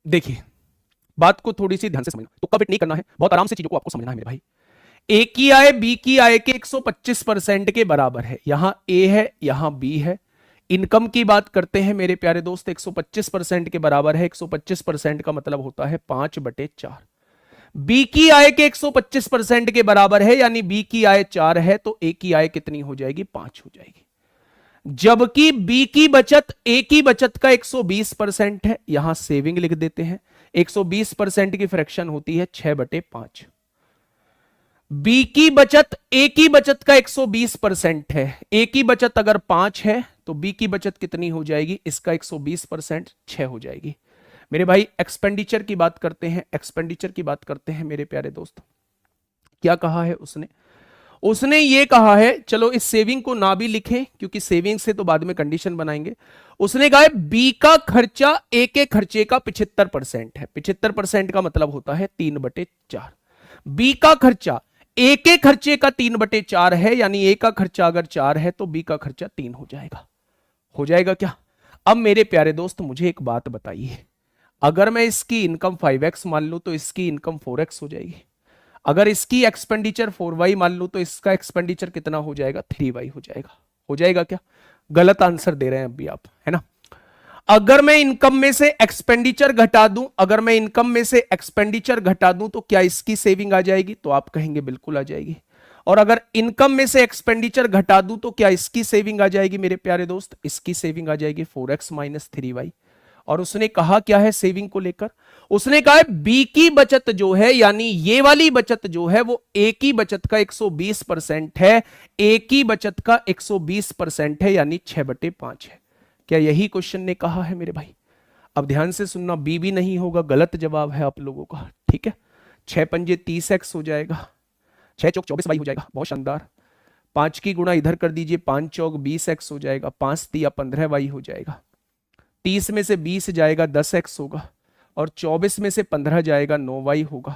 देखिए बात को थोड़ी सी ध्यान से समझना, तो कमिट नहीं करना है, बहुत आराम से चीजों को आपको समझना है मेरे भाई। ए की आय बी की आय के 125% के बराबर है। यहां ए है, यहां बी है। इनकम की बात करते हैं मेरे प्यारे दोस्त, 125% के बराबर है। 125% का मतलब होता है 5/4। बी की आय के 125% के बराबर है, यानी बी की आय 4 है, तो ए की आय कितनी हो जाएगी? 5 हो जाएगी। जबकि बी की बचत ए की बचत का 120% है, यहां सेविंग लिख देते हैं। 120% की फ्रैक्शन होती है 6/5। बी की बचत ए की बचत का 120% है। ए की बचत अगर 5 है तो बी की बचत कितनी हो जाएगी? इसका 120% 6 हो जाएगी। मेरे भाई एक्सपेंडिचर की बात करते हैं, एक्सपेंडिचर की बात करते हैं मेरे प्यारे दोस्त। क्या कहा है उसने? उसने ये कहा है, चलो इस सेविंग को ना भी लिखें क्योंकि सेविंग से तो बाद में कंडीशन बनाएंगे। उसने कहा है बी का खर्चा ए के खर्चे का 75% है। 75% का मतलब होता है 3/4। बी का खर्चा ए के खर्चे का 3/4 है, यानी ए का खर्चा अगर 4 है तो बी का खर्चा 3 हो जाएगा। हो जाएगा क्या? अब मेरे प्यारे दोस्त मुझे एक बात बताइए, अगर मैं इसकी इनकम 5x मान लूं तो इसकी इनकम 4x हो जाएगी। अगर इसकी एक्सपेंडिचर 4y मान लूं तो इसका एक्सपेंडिचर कितना हो जाएगा? 3y हो जाएगा। हो जाएगा क्या? गलत आंसर दे रहे हैं अभी आप, है ना। अगर मैं इनकम में से एक्सपेंडिचर घटा दूं, अगर मैं इनकम में से एक्सपेंडिचर घटा दूं तो क्या इसकी सेविंग आ जाएगी? तो आप कहेंगे बिल्कुल आ जाएगी। और अगर इनकम में से एक्सपेंडिचर घटा दूं तो क्या इसकी सेविंग आ जाएगी? मेरे प्यारे दोस्त इसकी सेविंग आ जाएगी 4x - 3y। और उसने कहा क्या है सेविंग को लेकर? उसने कहा है बी की बचत जो है, यानी ये वाली बचत जो है वो ए की बचत का 120% है। ए की बचत का 120% है, यानी 6/5 है। क्या यही क्वेश्चन ने कहा है मेरे भाई? अब ध्यान से सुनना, बी भी नहीं होगा, गलत जवाब है आप लोगों का, ठीक है। 6×5 = 30x हो जाएगा, 6 चौक 24y हो जाएगा, बहुत शानदार। 5 की गुणा इधर कर दीजिए, 5 चौक 20x हो जाएगा, 5 तिया 15y हो जाएगा। 30 में से 20 जाएगा 10x होगा, और 24 में से 15 जाएगा 9y होगा।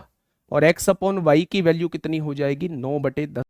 और x/y की वैल्यू कितनी हो जाएगी? 9/10।